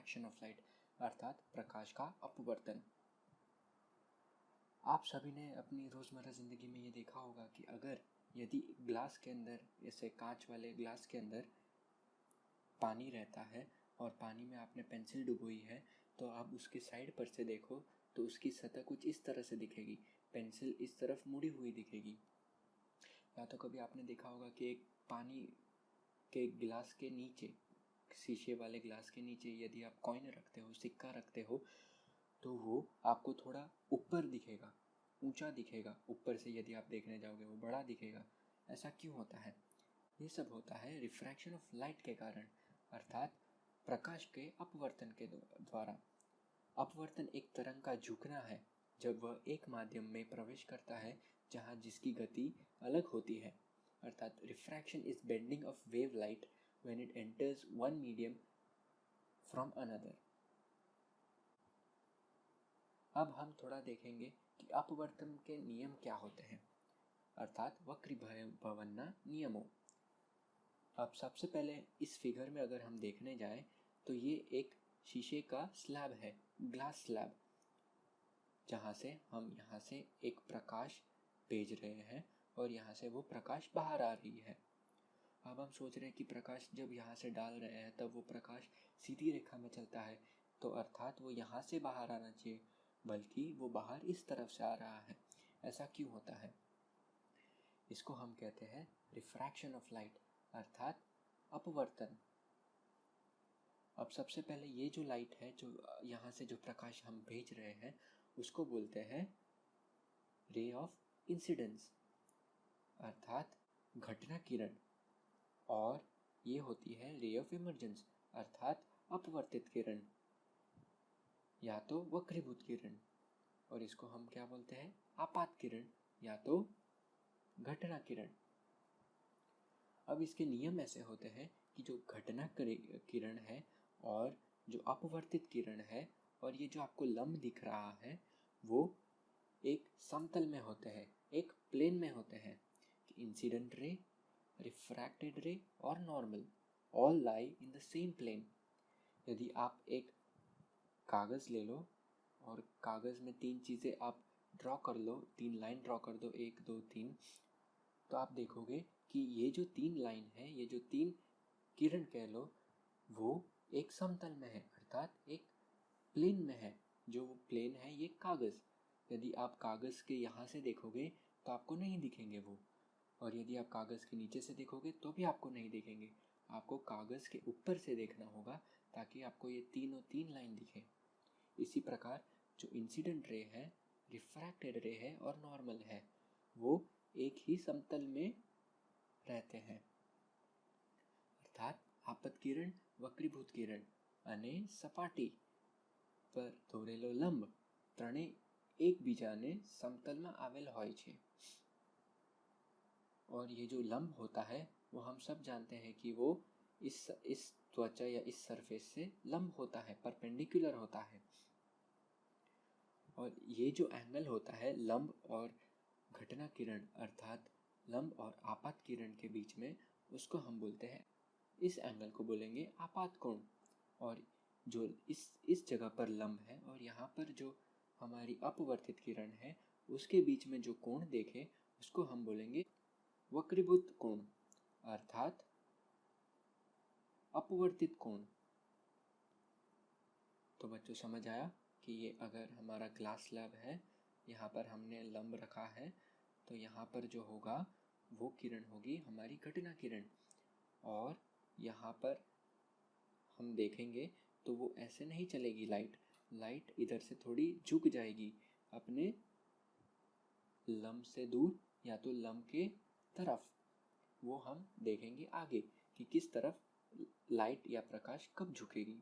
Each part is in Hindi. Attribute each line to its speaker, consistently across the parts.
Speaker 1: रिफ्रैक्शन ऑफ लाइट अर्थात प्रकाश का अपवर्तन। आप सभी ने अपनी रोज़मर्रा ज़िंदगी में ये देखा होगा कि यदि ग्लास के अंदर, जैसे कांच वाले ग्लास के अंदर पानी रहता है और पानी में आपने पेंसिल डुबोई है, तो आप उसके साइड पर से देखो तो उसकी सतह कुछ इस तरह से दिखेगी, पेंसिल इस तरफ मुड़ी हुई दिखेगी। या तो कभी आपने देखा होगा कि एक पानी के गिलास के नीचे, शीशे वाले ग्लास के नीचे यदि आप कॉइन रखते हो, सिक्का रखते हो, तो वो आपको थोड़ा ऊपर दिखेगा, ऊंचा दिखेगा। ऊपर से यदि आप देखने जाओगे वो बड़ा दिखेगा। ऐसा क्यों होता है? ये सब होता है रिफ्रैक्शन ऑफ लाइट के कारण, अर्थात प्रकाश के अपवर्तन के द्वारा। अपवर्तन एक तरंग का झुकना है जब वह एक माध्यम में प्रवेश करता है जहाँ जिसकी गति अलग होती है, अर्थात refraction is bending of wave light when it enters one medium from another. अब हम थोड़ा देखेंगे कि अपवर्तन के नियम क्या होते हैं, अर्थात वक्रीभवना नियमों। अब सबसे पहले इस फिगर में अगर हम देखने जाएं तो ये एक शीशे का स्लैब है, ग्लास स्लैब, जहाँ से हम यहाँ से एक प्रकाश भेज रहे हैं और यहाँ से वो प्रकाश बाहर आ रही है। अब हम सोच रहे हैं कि प्रकाश जब यहाँ से डाल रहे हैं तब वो प्रकाश सीधी रेखा में चलता है, तो अर्थात वो यहाँ से बाहर आना चाहिए, बल्कि वो बाहर इस तरफ से आ रहा है। ऐसा क्यों होता है? इसको हम कहते हैं रिफ्रैक्शन ऑफ लाइट, अर्थात अपवर्तन। अब सबसे पहले ये जो लाइट है, जो यहाँ से जो प्रकाश हम भेज रहे हैं, उसको बोलते हैं रे ऑफ इंसिडेंस, अर्थात घटना किरण, और ये होती है रे ऑफ इमर्जेंस, अर्थात अपवर्तित किरण या तो वक्रीभूत किरण, और इसको हम क्या बोलते हैं? आपात किरण या तो घटना किरण। अब इसके नियम ऐसे होते हैं कि जो घटना किरण है और जो अपवर्तित किरण है और ये जो आपको लंब दिख रहा है, वो एक समतल में होते हैं, एक प्लेन में होते हैं। इंसिडेंट रे, रिफ्रैक्टेड रे और normal all lie in the same plane. यदि आप एक कागज़ ले लो और कागज़ में 3 चीज़ें आप ड्रॉ कर लो, 3 लाइन ड्रॉ कर दो, 1 2 3, तो आप देखोगे कि ये जो 3 लाइन है, ये जो 3 किरण कह लो, वो एक समतल में है, अर्थात एक प्लेन में है। जो वो प्लेन है ये कागज़। यदि आप कागज़ के यहाँ से देखोगे तो आपको नहीं दिखेंगे वो, और यदि आप कागज़ के नीचे से देखोगे तो भी आपको नहीं दिखेंगे। आपको कागज़ के ऊपर से देखना होगा ताकि आपको ये तीनों 3 लाइन दिखे। इसी प्रकार जो इंसिडेंट रे है, रिफ्रैक्टेड रे है और नॉर्मल है, वो एक ही समतल में रहते हैं, अर्थात आपत किरण, वक्रीभूत किरण અને સપાટી પર દોરેલો લંબ ત્રણેય એકબીજાને સમતલમાં આવેલ હોય છે। और ये जो लंब होता है वो हम सब जानते हैं कि वो इस त्वचा या इस सरफेस से लंब होता है, परपेंडिकुलर होता है। और ये जो एंगल होता है लंब और घटना किरण, अर्थात लंब और आपात किरण के बीच में, उसको हम बोलते हैं, इस एंगल को बोलेंगे आपात कोण। और जो इस जगह पर लंब है और यहाँ पर जो हमारी अपवर्तित किरण है, उसके बीच में जो कोण देखे उसको हम बोलेंगे वक्रीभूत कोण, अर्थात अपवर्तित कोण। तो बच्चों समझ आया कि ये अगर हमारा ग्लास स्लैब है, यहाँ पर हमने लंब रखा है, तो यहाँ पर जो होगा वो किरण होगी हमारी घटना किरण, और यहाँ पर हम देखेंगे तो वो ऐसे नहीं चलेगी लाइट इधर से थोड़ी झुक जाएगी अपने लंब से दूर या तो लंब के तरफ। वो हम देखेंगे आगे कि किस तरफ लाइट या प्रकाश कब झुकेगी।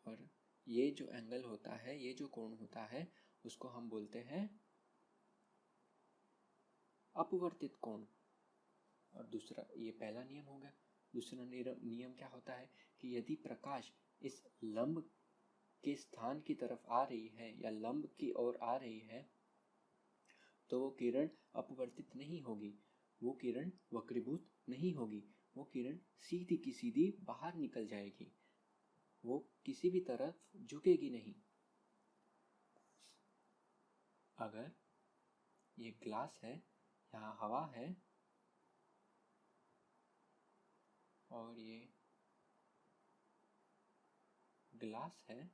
Speaker 1: और ये जो एंगल होता है, ये जो कोण होता है, उसको हम बोलते हैं अपवर्तित कोण। और दूसरा, ये पहला नियम हो गया। दूसरा नियम क्या होता है कि यदि प्रकाश इस लंब के स्थान की तरफ आ रही है या लंब की ओर आ रही है, तो वो किरण अपवर्तित नहीं होगी, वो किरण वक्रीभूत नहीं होगी, वो किरण सीधी की सीधी बाहर निकल जाएगी। वो किसी भी तरफ झुकेगी नहीं। अगर ये ग्लास है, यहाँ हवा है और ये ग्लास है,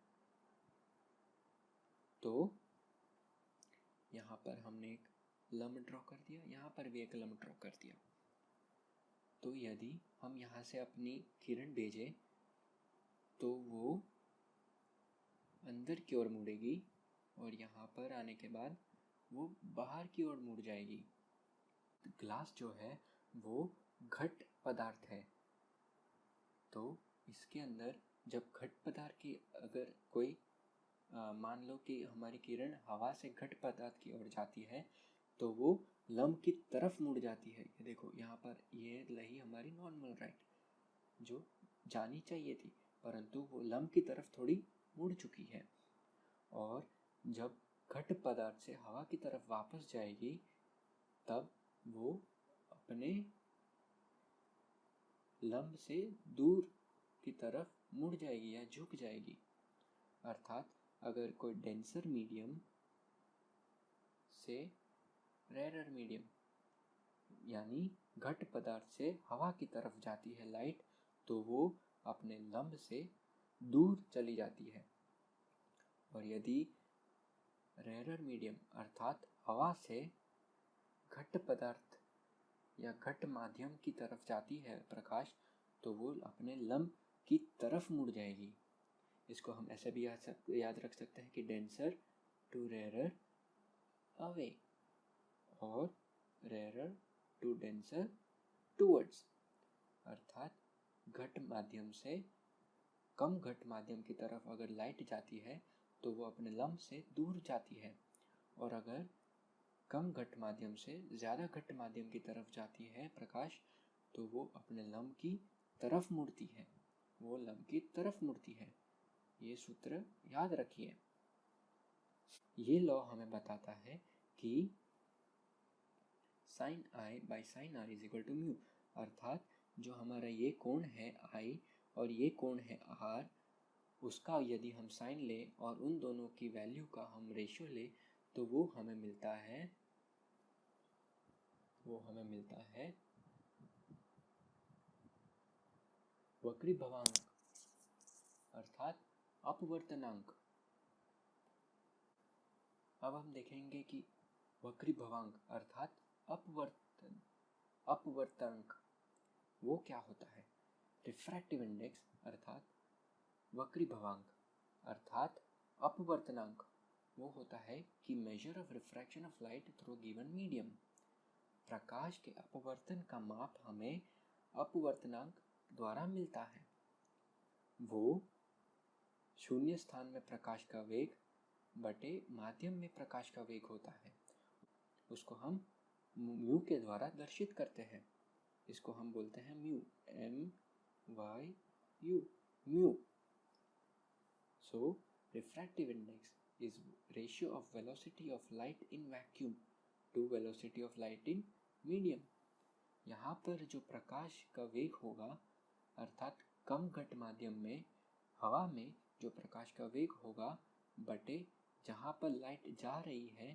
Speaker 1: तो यहाँ पर हमने एक लंब ड्रॉ कर दिया, यहाँ पर भी एक लंब ड्रॉ कर दिया। तो यदि हम यहाँ से अपनी किरण भेजें तो वो अंदर की ओर मुड़ेगी और यहाँ पर आने के बाद वो बाहर की ओर मुड़ जाएगी। ग्लास जो है वो घट पदार्थ है, तो इसके अंदर जब घट पदार्थ की अगर कोई मान लो कि हमारी किरण हवा से घट पदार्थ की ओर जाती है तो वो लंब की तरफ मुड़ जाती है। ये देखो यहाँ पर ये रही हमारी नॉर्मल राइट जो जानी चाहिए थी, परंतु वो लंब की तरफ थोड़ी मुड़ चुकी है। और जब घट पदार्थ से हवा की तरफ वापस जाएगी तब वो अपने लंब से दूर की तरफ मुड़ जाएगी या झुक जाएगी। अर्थात अगर कोई डेंसर मीडियम से रेयर मीडियम यानी घट पदार्थ से हवा की तरफ जाती है लाइट, तो वो अपने लंब से दूर चली जाती है। और यदि रेयर मीडियम अर्थात हवा से घट पदार्थ या घट माध्यम की तरफ जाती है प्रकाश, तो वो अपने लंब की तरफ मुड़ जाएगी। इसको हम ऐसे भी याद रख सकते हैं कि डेंसर टू रेयर अवे और रेयर टू डेंसर टूवर्ड्स। अर्थात घट माध्यम से कम घट माध्यम की तरफ अगर लाइट जाती है तो वो अपने लंब से दूर जाती है, और अगर कम घट माध्यम से ज़्यादा घट माध्यम की तरफ जाती है प्रकाश तो वो अपने लंब की तरफ मुड़ती है, वो लंब की तरफ मुड़ती है। ये सूत्र याद रखिए। ये लॉ हमें बताता है कि sine I by sine R is equal to mu. अर्थात जो हमारा ये कोण है आई और ये कोण है आर, उसका यदि हम साइन लें और उन दोनों की वैल्यू का हम रेशियो लें तो वो हमें मिलता है वक्रीभवांक अर्थात अपवर्तनांक। अब हम देखेंगे कि वक्रीभवांक अर्थात अपवर्तनांक वो क्या होता है। रिफ्रैक्टिव इंडेक्स अर्थात वक्रीभवांक अर्थात अपवर्तनांक वो होता है कि measure of refraction of light through given medium. प्रकाश के अपवर्तन का माप हमें अपवर्तनांक द्वारा मिलता है। वो शून्य स्थान में प्रकाश का वेग बटे माध्यम में प्रकाश का वेग होता है। उसको हम म्यू के द्वारा दर्शित करते हैं। इसको हम बोलते हैं mu, MYU, mu. So refractive index is ratio of velocity of light in vacuum to velocity of light in medium। यहाँ पर जो प्रकाश का वेग होगा अर्थात कम घट माध्यम में हवा में जो प्रकाश का वेग होगा बटे जहाँ पर लाइट जा रही है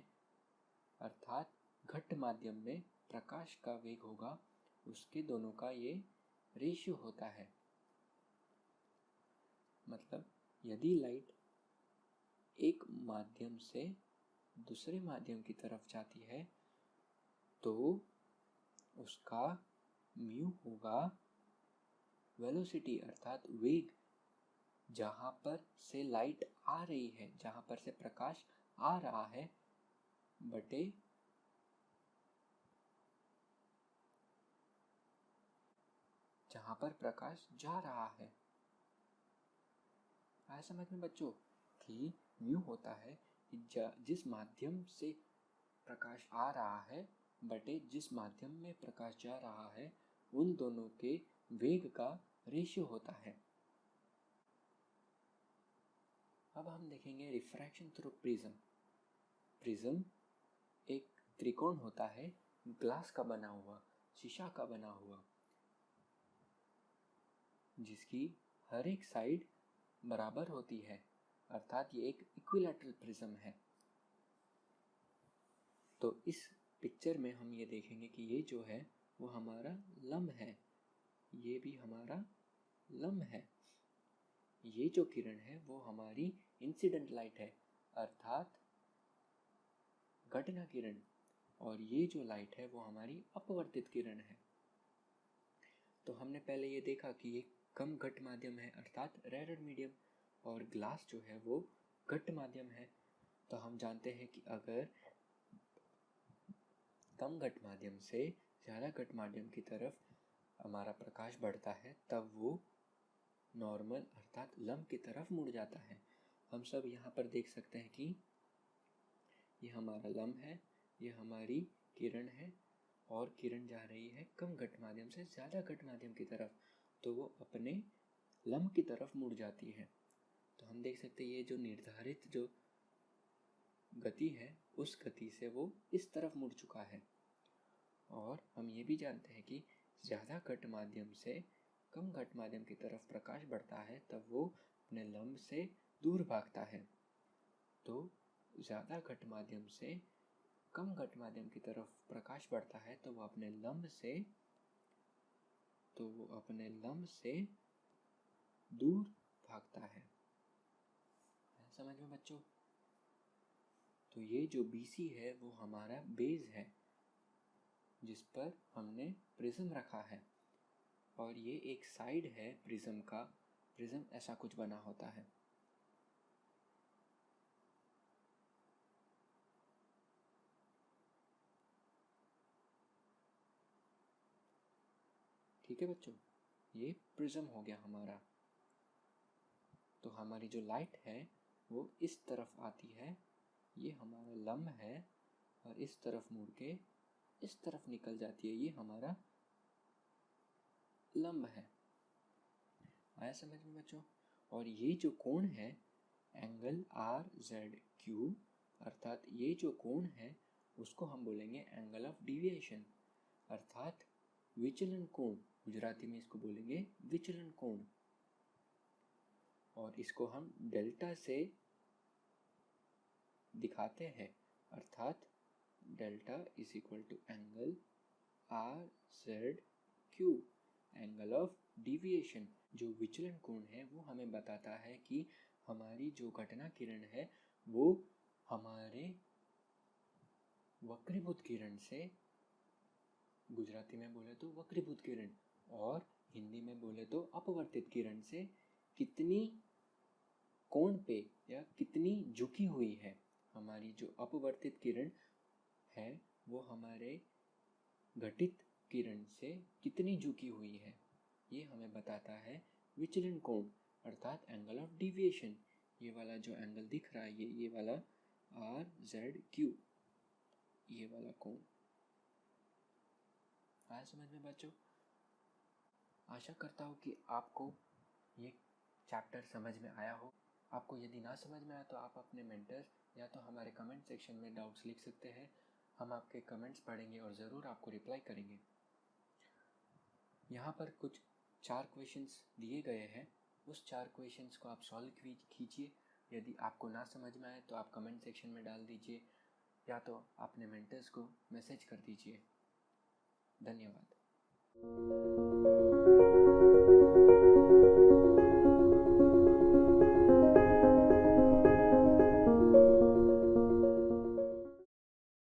Speaker 1: अर्थात घट माध्यम में प्रकाश का वेग होगा, उसके दोनों का ये रेशियो होता है। मतलब यदि लाइट एक माध्यम से दूसरे माध्यम की तरफ जाती है तो उसका म्यू होगा वेलोसिटी अर्थात वेग जहाँ पर से लाइट आ रही है, जहाँ पर से प्रकाश आ रहा है बटे जहाँ पर प्रकाश जा रहा है। आया समझ में बच्चों कि म्यू होता है कि जिस माध्यम से प्रकाश आ रहा है बटे जिस माध्यम में प्रकाश जा रहा है उन दोनों के वेग का रेशियो होता है। अब हम देखेंगे रिफ्रैक्शन थ्रू प्रिज्म। प्रिज्म एक त्रिकोण होता है ग्लास का बना हुआ, शीशा का बना हुआ, जिसकी हर एक साइड बराबर होती है, अर्थात ये एक इक्विलैटरल प्रिज्म है। तो इस पिक्चर में हम ये देखेंगे कि ये जो है वो हमारा लंब है, ये भी हमारा लंब है। ये जो किरण है वो हमारी इंसिडेंट लाइट है, अर्थात घटना किरण, और ये जो लाइट है वो हमारी अपवर्तित किरण है। तो हमने पहले ये देखा कि ये कम घट माध्यम है, अर्थात रेयर मीडियम, और ग्लास जो है वो घट माध्यम है। तो हम जानते हैं कि अगर कम घट माध्यम से ज़्यादा घट माध्यम की तरफ हमारा प्रकाश बढ़ता है तब वो नॉर्मल अर्थात लंब की तरफ मुड़ जाता है। हम सब यहाँ पर देख सकते हैं कि ये हमारा लंब है, ये हमारी किरण है, और किरण जा रही है कम घट माध्यम से ज़्यादा घट माध्यम की तरफ, तो वो अपने लंब की तरफ मुड़ जाती है। तो हम देख सकते हैं ये जो निर्धारित जो गति है उस गति से वो इस तरफ मुड़ चुका है। और हम ये भी जानते हैं कि ज़्यादा घट माध्यम से कम घट माध्यम की तरफ प्रकाश बढ़ता है तब वो अपने लंब से दूर भागता है। तो ज़्यादा घट माध्यम से कम घट माध्यम की तरफ प्रकाश बढ़ता है तो वो अपने लंब से दूर भागता है। समझ में बच्चों? तो ये जो BC है वो हमारा बेस है जिस पर हमने प्रिज्म रखा है, और ये एक साइड है प्रिज्म का। प्रिज्म ऐसा कुछ बना होता है। ठीक है बच्चों, ये प्रिज्म हो गया हमारा। तो हमारी जो लाइट है वो इस तरफ आती है, ये हमारा लंब है, और इस तरफ मुड़ के इस तरफ निकल जाती है, ये हमारा लंब है। आया समझ में बच्चों? और ये जो कोण है एंगल RZQ, अर्थात ये जो कोण है उसको हम बोलेंगे एंगल ऑफ डिविएशन, अर्थात विचलन कोण। गुजराती में इसको बोलेंगे विचलन कोण, और इसको हम डेल्टा से दिखाते हैं, अर्थात delta is equal to angle RZQ, angle of deviation. जो विचलन कोण है वो हमें बताता है कि हमारी जो घटना किरण है वो हमारे वक्रीभूत किरण से, गुजराती में बोले तो वक्रीभूत किरण, और हिंदी में बोले तो अपवर्तित किरण से कितनी कोण पे या कितनी झुकी हुई है। हमारी जो अपवर्तित किरण है वो हमारे घटित किरण से कितनी झुकी हुई है, ये हमें बताता है विचलन कोण, अर्थात एंगल ऑफ डिविएशन। ये वाला जो एंगल दिख रहा है ये वाला RZQ, ये वाला कोण। आया समझ में बच्चों? आशा करता हूँ कि आपको ये चैप्टर समझ में आया हो। आपको यदि ना समझ में आया तो आप अपने मेंटर्स या तो हमारे कमेंट सेक्शन में डाउट्स लिख सकते हैं। हम आपके कमेंट्स पढ़ेंगे और ज़रूर आपको रिप्लाई करेंगे। यहाँ पर कुछ 4 क्वेश्चंस दिए गए हैं, उस 4 क्वेश्चंस को आप सॉल्व कीजिए। यदि आपको ना समझ में आए तो आप कमेंट सेक्शन में डाल दीजिए या तो अपने मेंटर्स को मैसेज कर दीजिए। धन्यवाद।